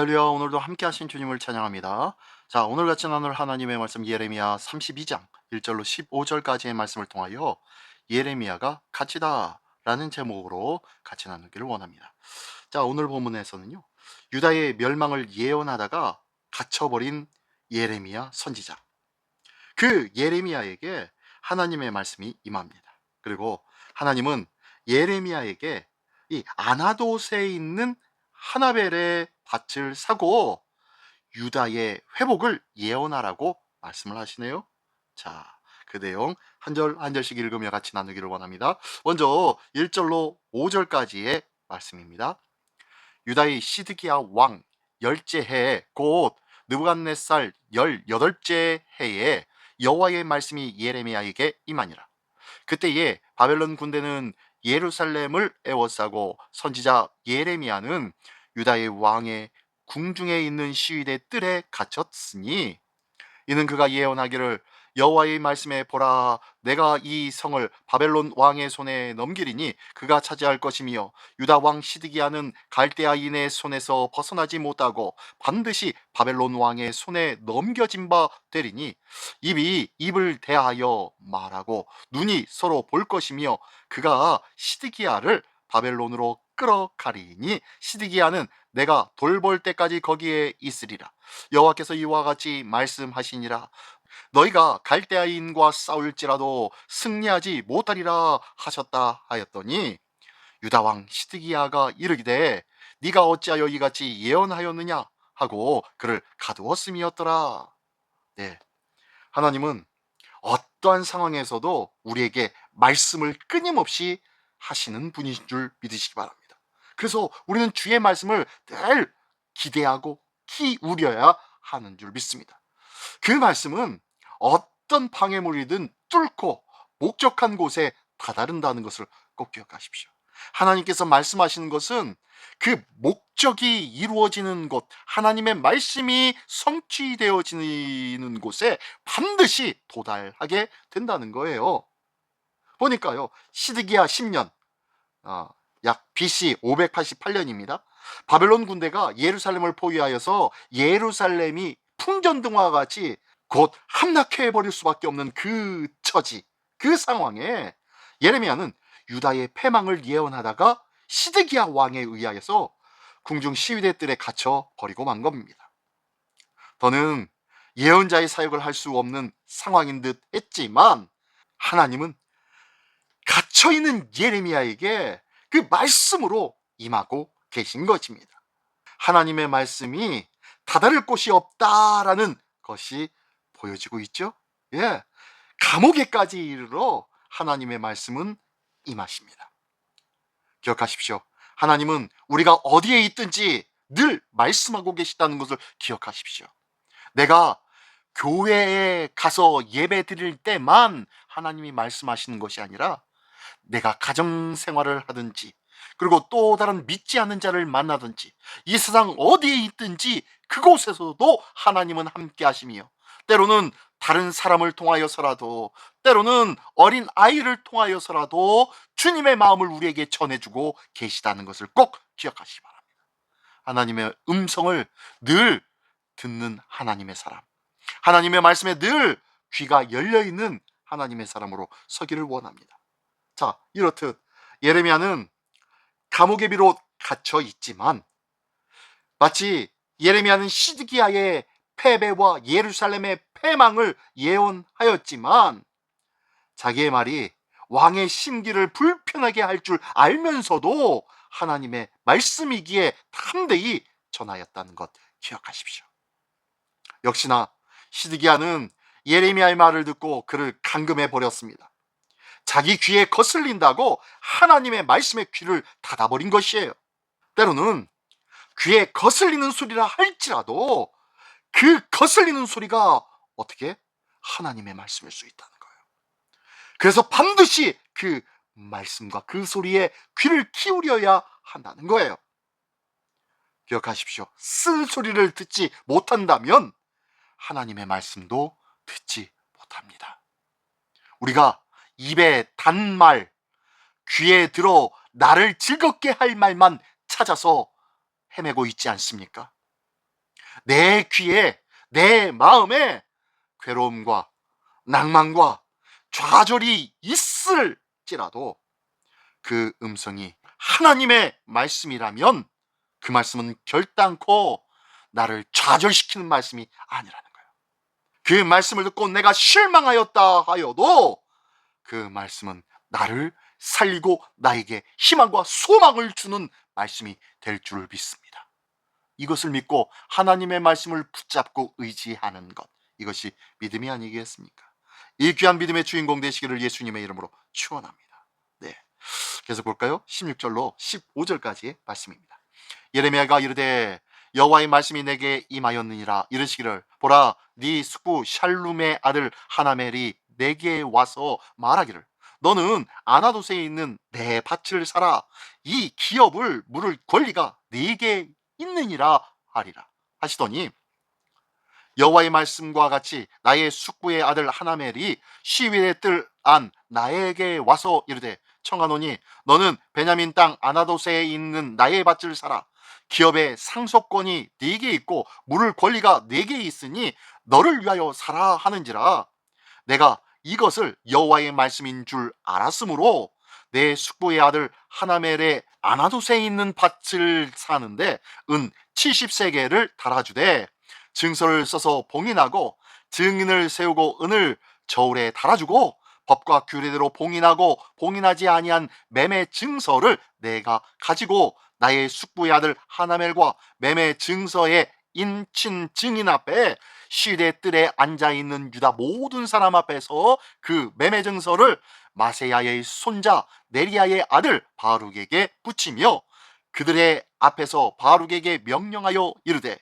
할렐루야. 오늘도 함께 하신 주님을 찬양합니다. 자, 오늘 같이 나눌 하나님의 말씀 예레미야 32장 1절로 15절까지의 말씀을 통하여 예레미야가 가치다 라는 제목으로 같이 나누기를 원합니다. 자, 오늘 본문에서는요, 유다의 멸망을 예언하다가 갇혀버린 예레미야 선지자, 그 예레미야에게 하나님의 말씀이 임합니다. 그리고 하나님은 예레미야에게 이 아나돗에 있는 하나벨의 밭을 사고 유다의 회복을 예언하라고 말씀을 하시네요. 자, 그 내용 한 절 한 절씩 읽으며 같이 나누기를 원합니다. 먼저 1절로 5절까지의 말씀입니다. 유다의 시드기야 왕 열째 해 곧 느부갓네살 18째 해에 여호와의 말씀이 예레미야에게 임하니라. 그때에 바벨론 군대는 예루살렘을 에워싸고 선지자 예레미야는 유다의 왕의 궁중에 있는 시위대 뜰에 갇혔으니, 이는 그가 예언하기를 여호와의 말씀에 보라, 내가 이 성을 바벨론 왕의 손에 넘기리니 그가 차지할 것이며 유다 왕 시드기야는 갈대아인의 손에서 벗어나지 못하고 반드시 바벨론 왕의 손에 넘겨진 바 되리니, 입이 입을 대하여 말하고 눈이 서로 볼 것이며 그가 시드기야를 바벨론으로 끌어가리니 시드기야는 내가 돌볼 때까지 거기에 있으리라. 여호와께서 이와 같이 말씀하시니라. 너희가 갈대아인과 싸울지라도 승리하지 못하리라 하셨다 하였더니, 유다 왕 시드기야가 이르기되 네가 어찌하여 이같이 예언하였느냐 하고 그를 가두었음이었더라. 네, 하나님은 어떠한 상황에서도 우리에게 말씀을 끊임없이 하시는 분이신 줄 믿으시기 바랍니다. 그래서 우리는 주의 말씀을 늘 기대하고 기울여야 하는 줄 믿습니다. 그 말씀은 어떤 방해물이든 뚫고 목적한 곳에 다다른다는 것을 꼭 기억하십시오. 하나님께서 말씀하시는 것은 그 목적이 이루어지는 곳, 하나님의 말씀이 성취되어지는 곳에 반드시 도달하게 된다는 거예요. 보니까요, 시드기야 10년, 약 BC 588년입니다. 바벨론 군대가 예루살렘을 포위하여서 예루살렘이 풍전등화와 같이 곧 함락해 버릴 수밖에 없는 그 처지, 그 상황에 예레미야는 유다의 패망을 예언하다가 시드기야 왕에 의하여서 궁중 시위대들에 갇혀 버리고 만 겁니다. 더는 예언자의 사역을 할 수 없는 상황인 듯 했지만, 하나님은 갇혀있는 예레미야에게 그 말씀으로 임하고 계신 것입니다. 하나님의 말씀이 다다를 곳이 없다라는 것이 보여지고 있죠. 예, 감옥에까지 이르러 하나님의 말씀은 임하십니다. 기억하십시오. 하나님은 우리가 어디에 있든지 늘 말씀하고 계시다는 것을 기억하십시오. 내가 교회에 가서 예배 드릴 때만 하나님이 말씀하시는 것이 아니라, 내가 가정 생활을 하든지, 그리고 또 다른 믿지 않는 자를 만나든지, 이 세상 어디에 있든지 그곳에서도 하나님은 함께 하시며, 때로는 다른 사람을 통하여서라도, 때로는 어린 아이를 통하여서라도 주님의 마음을 우리에게 전해주고 계시다는 것을 꼭 기억하시기 바랍니다. 하나님의 음성을 늘 듣는 하나님의 사람, 하나님의 말씀에 늘 귀가 열려있는 하나님의 사람으로 서기를 원합니다. 자, 이렇듯 예레미야는 감옥에 비록 갇혀 있지만, 마치 예레미야는 시드기야의 패배와 예루살렘의 패망을 예언하였지만, 자기의 말이 왕의 심기를 불편하게 할 줄 알면서도 하나님의 말씀이기에 담대히 전하였다는 것 기억하십시오. 역시나 시드기야는 예레미야의 말을 듣고 그를 감금해 버렸습니다. 자기 귀에 거슬린다고 하나님의 말씀의 귀를 닫아버린 것이에요. 때로는 귀에 거슬리는 소리라 할지라도 그 거슬리는 소리가 어떻게 하나님의 말씀일 수 있다는 거예요. 그래서 반드시 그 말씀과 그 소리에 귀를 기울여야 한다는 거예요. 기억하십시오. 쓴소리를 듣지 못한다면 하나님의 말씀도 듣지 못합니다. 우리가 입에 단 말, 귀에 들어 나를 즐겁게 할 말만 찾아서 헤매고 있지 않습니까? 내 귀에, 내 마음에 괴로움과 낭만과 좌절이 있을지라도 그 음성이 하나님의 말씀이라면 그 말씀은 결단코 나를 좌절시키는 말씀이 아니라는 거예요. 그 말씀을 듣고 내가 실망하였다 하여도 그 말씀은 나를 살리고 나에게 희망과 소망을 주는 말씀이 될 줄 믿습니다. 이것을 믿고 하나님의 말씀을 붙잡고 의지하는 것, 이것이 믿음이 아니겠습니까? 이 귀한 믿음의 주인공 되시기를 예수님의 이름으로 축원합니다. 네, 계속 볼까요? 16절로 15절까지의 말씀입니다. 예레미야가 이르되 여호와의 말씀이 내게 임하였느니라. 이르시기를 보라, 네 숙부 샬룸의 아들 하나멜이 내게 와서 말하기를 너는 아나도스에 있는 내 밭을 사라. 이 기업을 물을 권리가 네게 있느니라 하리라 하시더니 여호와의 말씀과 같이 나의 숙부의 아들 하나멜이 시위의 뜰 안 나에게 와서 이르되 청하노니 너는 베냐민 땅 아나도스에 있는 나의 밭을 사라. 기업의 상속권이 네게 있고 물을 권리가 네게 있으니 너를 위하여 사라 하는지라. 내가 이것을 여호와의 말씀인 줄 알았으므로 내 숙부의 아들 하나멜의 아나도스에 있는 밭을 사는데 은 70세겔을 달아주되 증서를 써서 봉인하고 증인을 세우고 은을 저울에 달아주고 법과 규례대로 봉인하고 봉인하지 아니한 매매 증서를 내가 가지고 나의 숙부의 아들 하나멜과 매매 증서의 인친 증인 앞에 시대 뜰에 앉아있는 유다 모든 사람 앞에서 그 매매 증서를 마세야의 손자 네리야의 아들 바룩에게 붙이며 그들의 앞에서 바룩에게 명령하여 이르되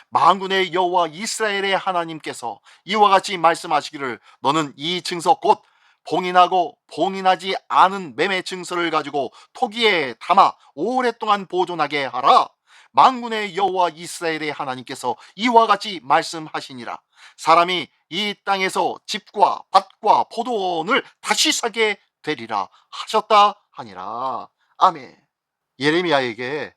만군의 여호와 이스라엘의 하나님께서 이와 같이 말씀하시기를 너는 이 증서 곧 봉인하고 봉인하지 않은 매매 증서를 가지고 토기에 담아 오랫동안 보존하게 하라. 만군의 여호와 이스라엘의 하나님께서 이와 같이 말씀하시니라. 사람이 이 땅에서 집과 밭과 포도원을 다시 사게 되리라 하셨다 하니라. 아멘. 예레미야에게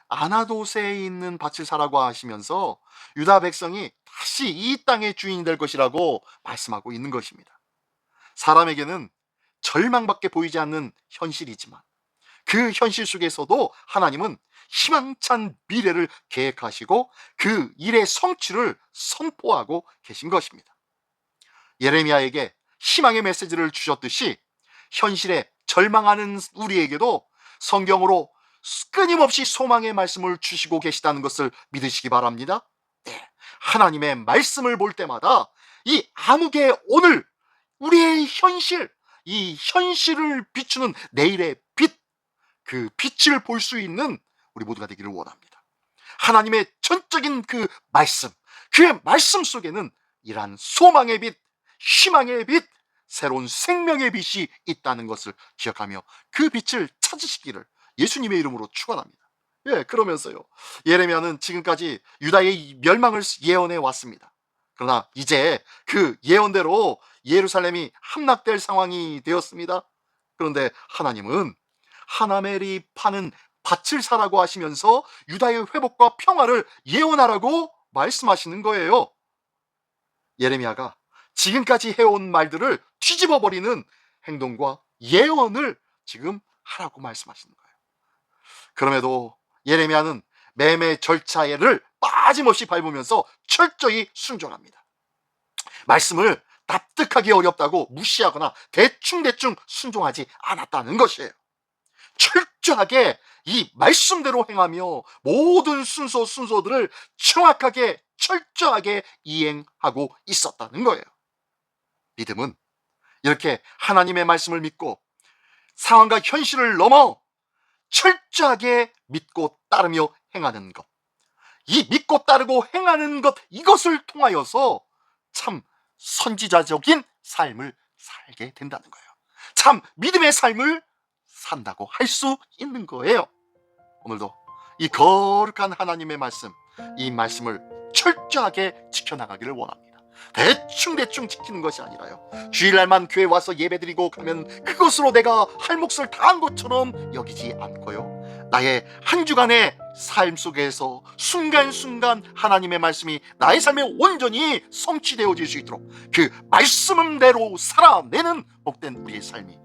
아나도스에 있는 밭을 사라고 하시면서 유다 백성이 다시 이 땅의 주인이 될 것이라고 말씀하고 있는 것입니다. 사람에게는 절망밖에 보이지 않는 현실이지만 그 현실 속에서도 하나님은 희망찬 미래를 계획하시고 그 일의 성취를 선포하고 계신 것입니다. 예레미야에게 희망의 메시지를 주셨듯이 현실에 절망하는 우리에게도 성경으로 끊임없이 소망의 말씀을 주시고 계시다는 것을 믿으시기 바랍니다. 네, 하나님의 말씀을 볼 때마다 이 암흑의 오늘 우리의 현실, 이 현실을 비추는 내일의 빛, 그 빛을 볼 수 있는 우리 모두가 되기를 원합니다. 하나님의 전적인 그 말씀, 그 말씀 속에는 이러한 소망의 빛, 희망의 빛, 새로운 생명의 빛이 있다는 것을 기억하며 그 빛을 찾으시기를 예수님의 이름으로 축원합니다. 예, 그러면서요, 예레미야는 지금까지 유다의 멸망을 예언해 왔습니다. 그러나 이제 그 예언대로 예루살렘이 함락될 상황이 되었습니다. 그런데 하나님은 하나멜이 파는 밭을 사라고 하시면서 유다의 회복과 평화를 예언하라고 말씀하시는 거예요. 예레미야가 지금까지 해온 말들을 뒤집어 버리는 행동과 예언을 지금 하라고 말씀하시는 거예요. 그럼에도 예레미야는 매매 절차를 빠짐없이 밟으면서 철저히 순종합니다. 말씀을 납득하기 어렵다고 무시하거나 대충대충 순종하지 않았다는 것이에요. 철저하게 이 말씀대로 행하며 모든 순서들을 정확하게 철저하게 이행하고 있었다는 거예요. 믿음은 이렇게 하나님의 말씀을 믿고 상황과 현실을 넘어 철저하게 믿고 따르며 행하는 것, 이 믿고 따르고 행하는 것, 이것을 통하여서 참 선지자적인 삶을 살게 된다는 거예요. 참 믿음의 삶을 산다고 할 수 있는 거예요. 오늘도 이 거룩한 하나님의 말씀, 이 말씀을 철저하게 지켜나가기를 원합니다. 대충 지키는 것이 아니라요, 주일날만 교회 와서 예배드리고 가면 그것으로 내가 할 몫을 다한 것처럼 여기지 않고요, 나의 한 주간의 삶 속에서 순간순간 하나님의 말씀이 나의 삶에 온전히 성취되어질 수 있도록 그 말씀대로 살아내는 복된 우리의 삶이,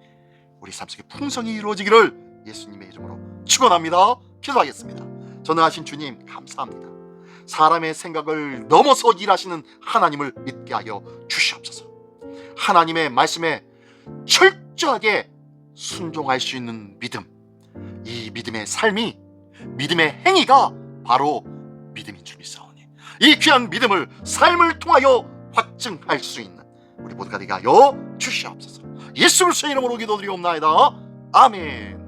우리 삶 속에 풍성히 이루어지기를 예수님의 이름으로 축원합니다. 기도하겠습니다. 전능하신 주님, 감사합니다. 사람의 생각을 넘어서 일하시는 하나님을 믿게 하여 주시옵소서. 하나님의 말씀에 철저하게 순종할 수 있는 믿음, 이 믿음의 삶이, 믿음의 행위가 바로 믿음인 줄 믿사오니 이 귀한 믿음을 삶을 통하여 확증할 수 있는 우리 모두가 되게 하여 주시옵소서. 예수 그리스도의 이름으로 기도드리옵나이다. 아멘.